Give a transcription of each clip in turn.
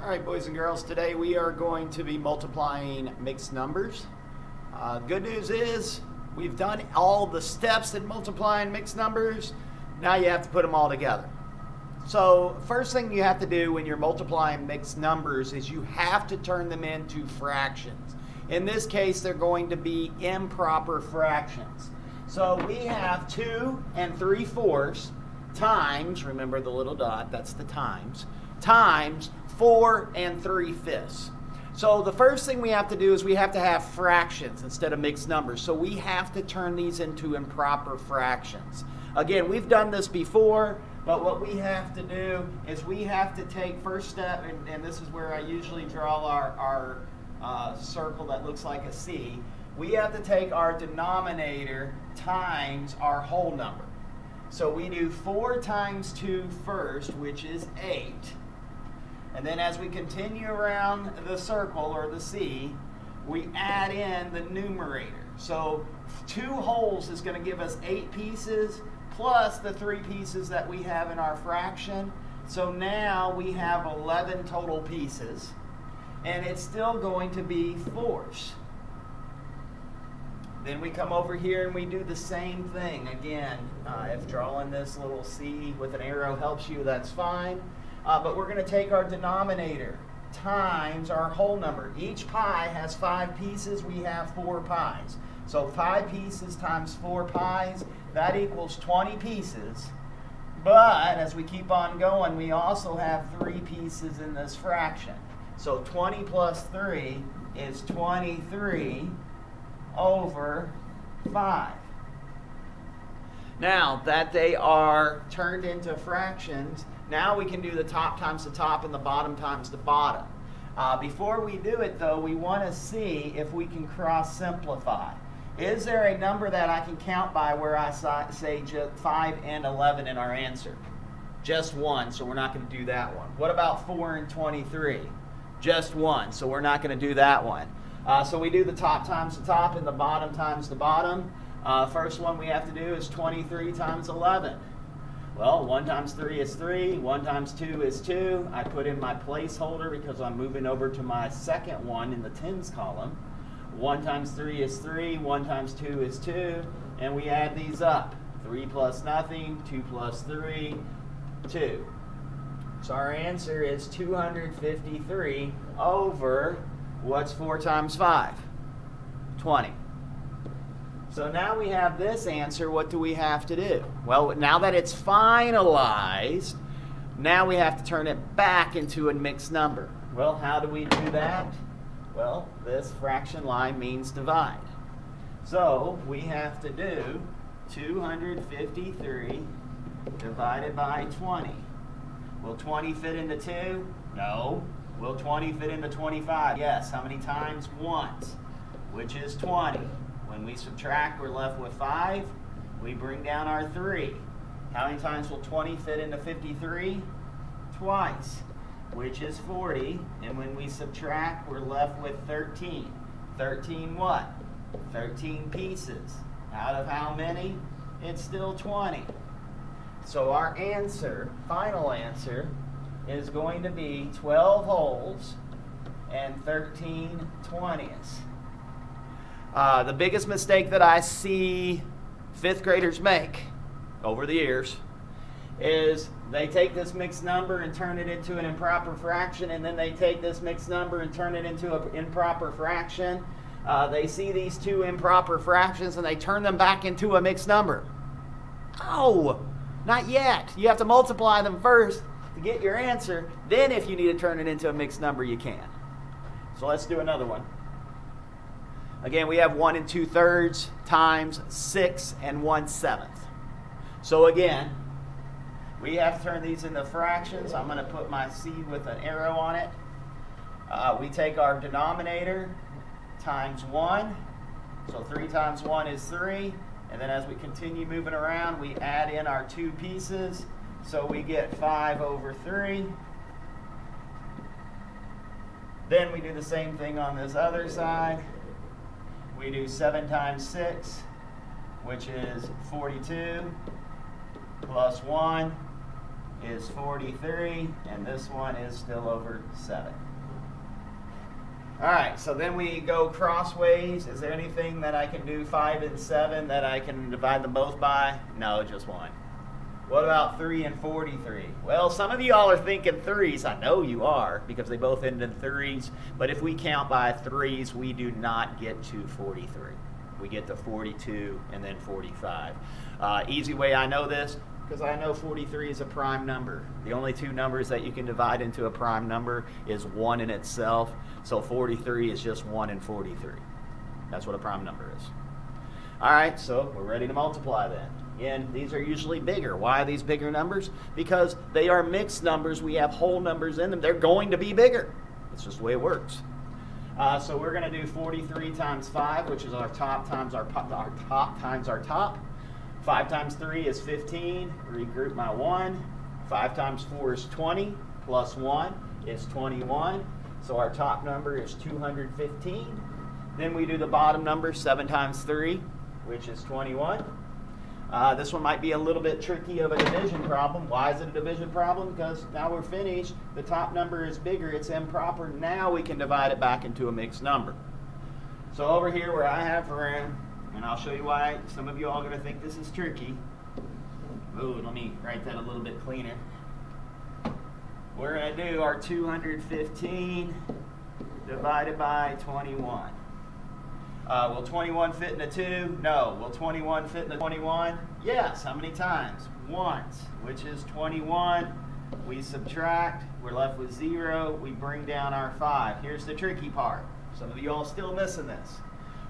All right, boys and girls, today we are going to be multiplying mixed numbers. Good news is we've done all the steps in multiplying mixed numbers. Now you have to put them all together. So first thing you have to do when you're multiplying mixed numbers is you have to turn them into fractions. In this case, they're going to be improper fractions. So we have 2 3/4 times, remember the little dot, that's the times 4 3/5. So the first thing we have to do is we have to have fractions instead of mixed numbers. So we have to turn these into improper fractions. Again, we've done this before, but what we have to do is we have to take first step, and this is where I usually draw our circle that looks like a C. We have to take our denominator times our whole number. So we do 4 times 2 first, which is 8. And then as we continue around the circle, or the C, we add in the numerator. So 2 wholes is going to give us 8 pieces, plus the 3 pieces that we have in our fraction. So now we have 11 total pieces, and it's still going to be 4s. Then we come over here and we do the same thing. Again, if drawing this little C with an arrow helps you, that's fine. But we're going to take our denominator times our whole number. Each pie has 5 pieces. We have 4 pies. So 5 pieces times 4 pies, that equals 20 pieces. But as we keep on going, we also have 3 pieces in this fraction. So 20 plus 3 is 23 over 5. Now that they are turned into fractions, now we can do the top times the top and the bottom times the bottom. Before we do it though, we want to see if we can cross simplify. Is there a number that I can count by where I say just 5 and 11 in our answer? Just 1, so we're not going to do that one. What about 4 and 23? Just 1, so we're not going to do that one. So we do the top times the top and the bottom times the bottom. First one we have to do is 23 times 11. Well, 1 times 3 is 3, 1 times 2 is 2. I put in my placeholder because I'm moving over to my second one in the tens column. 1 times 3 is 3, 1 times 2 is 2, and we add these up. 3 plus nothing, 2 plus 3, 2. So our answer is 253 over, what's 4 times 5? 20. So now we have this answer. What do we have to do? Well, now that it's finalized, now we have to turn it back into a mixed number. Well, how do we do that? Well, this fraction line means divide. So we have to do 253 divided by 20. Will 20 fit into 2? No. Will 20 fit into 25? Yes. How many times? Once, which is 20. When we subtract, we're left with 5. We bring down our 3. How many times will 20 fit into 53? Twice, which is 40. And when we subtract, we're left with 13. 13 what? 13 pieces. Out of how many? It's still 20. So our answer, final answer, is going to be 12 wholes and 13 20ths. The biggest mistake that I see 5th graders make over the years is they take this mixed number and turn it into an improper fraction, and then they take this mixed number and turn it into an improper fraction. They see these 2 improper fractions and they turn them back into a mixed number. Oh, not yet. You have to multiply them first to get your answer. Then if you need to turn it into a mixed number, you can. So let's do another one. Again, we have 1 2/3 times 6 1/7. So again, we have to turn these into fractions. I'm going to put my C with an arrow on it. We take our denominator times 1. So 3 times 1 is 3. And then as we continue moving around, we add in our 2 pieces. So we get 5 over 3. Then we do the same thing on this other side. We do 7 times 6, which is 42, plus 1 is 43, and this one is still over 7. All right, so then we go crossways. Is there anything that I can do 5 and 7 that I can divide them both by? No, just one. What about 3 and 43? Well, some of y'all are thinking 3s. I know you are, because they both end in 3s. But if we count by 3s, we do not get to 43. We get to 42 and then 45. Easy way I know this, because I know 43 is a prime number. The only two numbers that you can divide into a prime number is 1 in itself. So 43 is just 1 in 43. That's what a prime number is. All right, so we're ready to multiply then. Again, these are usually bigger. Why are these bigger numbers? Because they are mixed numbers. We have whole numbers in them. They're going to be bigger. That's just the way it works. So we're going to do 43 times 5, which is our top times our top times our top. 5 times 3 is 15. Regroup my 1. 5 times 4 is 20. Plus 1 is 21. So our top number is 215. Then we do the bottom number, 7 times 3, which is 21. This one might be a little bit tricky of a division problem. Why is it a division problem? Because now we're finished. The top number is bigger. It's improper. Now we can divide it back into a mixed number. So over here where I have room, and I'll show you why some of you all are going to think this is tricky. Ooh, let me write that a little bit cleaner. We're going to do our 215 divided by 21. Will 21 fit in a 2? No. Will 21 fit in a 21? Yes. How many times? Once, which is 21. We subtract. We're left with 0. We bring down our 5. Here's the tricky part. Some of you all still missing this.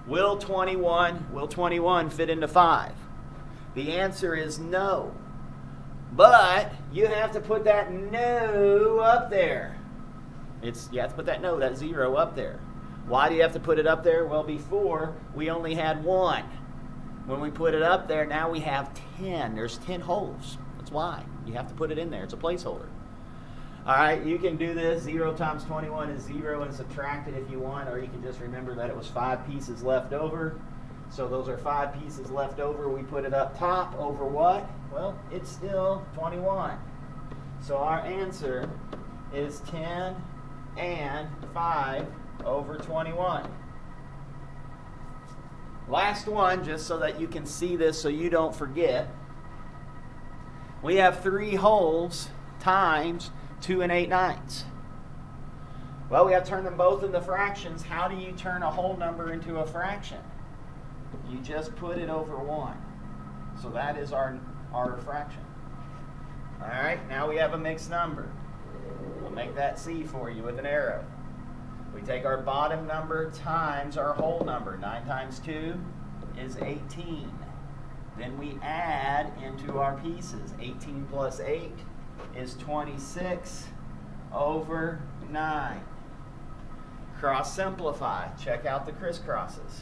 Will 21 fit into 5? The answer is no. But you have to put that no up there. You have to put that no, that 0 up there. Why do you have to put it up there? Well, before, we only had 1. When we put it up there, now we have 10. There's 10 holes. That's why. You have to put it in there. It's a placeholder. All right, you can do this. 0 times 21 is 0 and subtract it if you want, or you can just remember that it was 5 pieces left over. So those are 5 pieces left over. We put it up top over what? Well, it's still 21. So our answer is 10 and 5 over 21. Last one, just so that you can see this so you don't forget. We have 3 wholes times 2 and 8/9. Well, we have to turn them both into fractions. How do you turn a whole number into a fraction? You just put it over 1. So that is our fraction. All right, now we have a mixed number. I'll make that C for you with an arrow. We take our bottom number times our whole number. 9 times 2 is 18. Then we add into our pieces. 18 plus 8 is 26 over 9. Cross simplify. Check out the crisscrosses.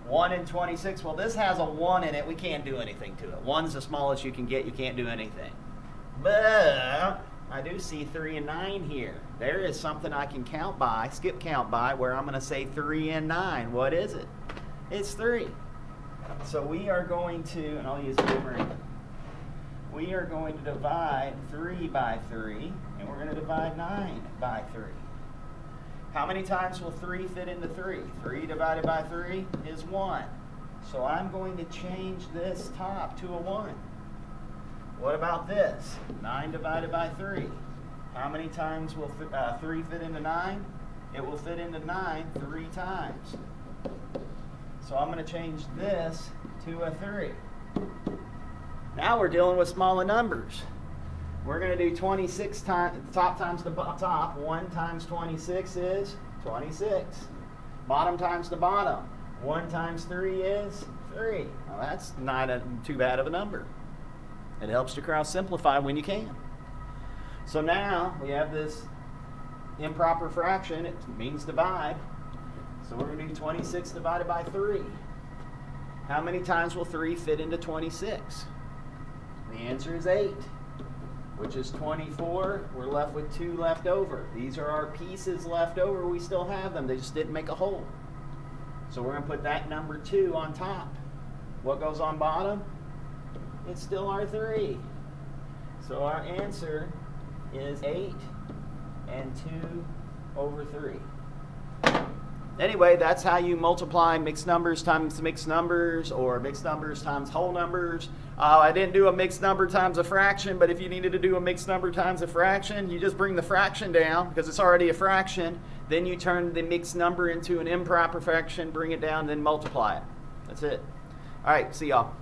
1 and 26. Well, this has a 1 in it. We can't do anything to it. 1's the smallest you can get. You can't do anything. But I do see 3 and 9 here. There is something I can count by, skip count by, where I'm going to say 3 and 9. What is it? It's 3. So we are going to, and I'll use a boomerang. We are going to divide 3 by 3, and we're going to divide 9 by 3. How many times will 3 fit into 3? 3 divided by 3 is 1. So I'm going to change this top to a 1. What about this? 9 divided by 3. How many times will 3 fit into 9? It will fit into 9 3 times. So I'm going to change this to a 3. Now we're dealing with smaller numbers. We're going to do 26 times the top times the top. 1 times 26 is 26. Bottom times the bottom. 1 times 3 is 3. Well, that's not too bad of a number. It helps to cross simplify when you can. So now we have this improper fraction. It means divide. So we're going to do 26 divided by 3. How many times will 3 fit into 26? The answer is 8, which is 24. We're left with 2 left over. These are our pieces left over. We still have them. They just didn't make a whole. So we're going to put that number 2 on top. What goes on bottom? It's still our 3. So our answer is 8 and 2 over 3. Anyway, that's how you multiply mixed numbers times mixed numbers, or mixed numbers times whole numbers. I didn't do a mixed number times a fraction, but if you needed to do a mixed number times a fraction, you just bring the fraction down because it's already a fraction. Then you turn the mixed number into an improper fraction, bring it down, then multiply it. That's it. All right, see y'all.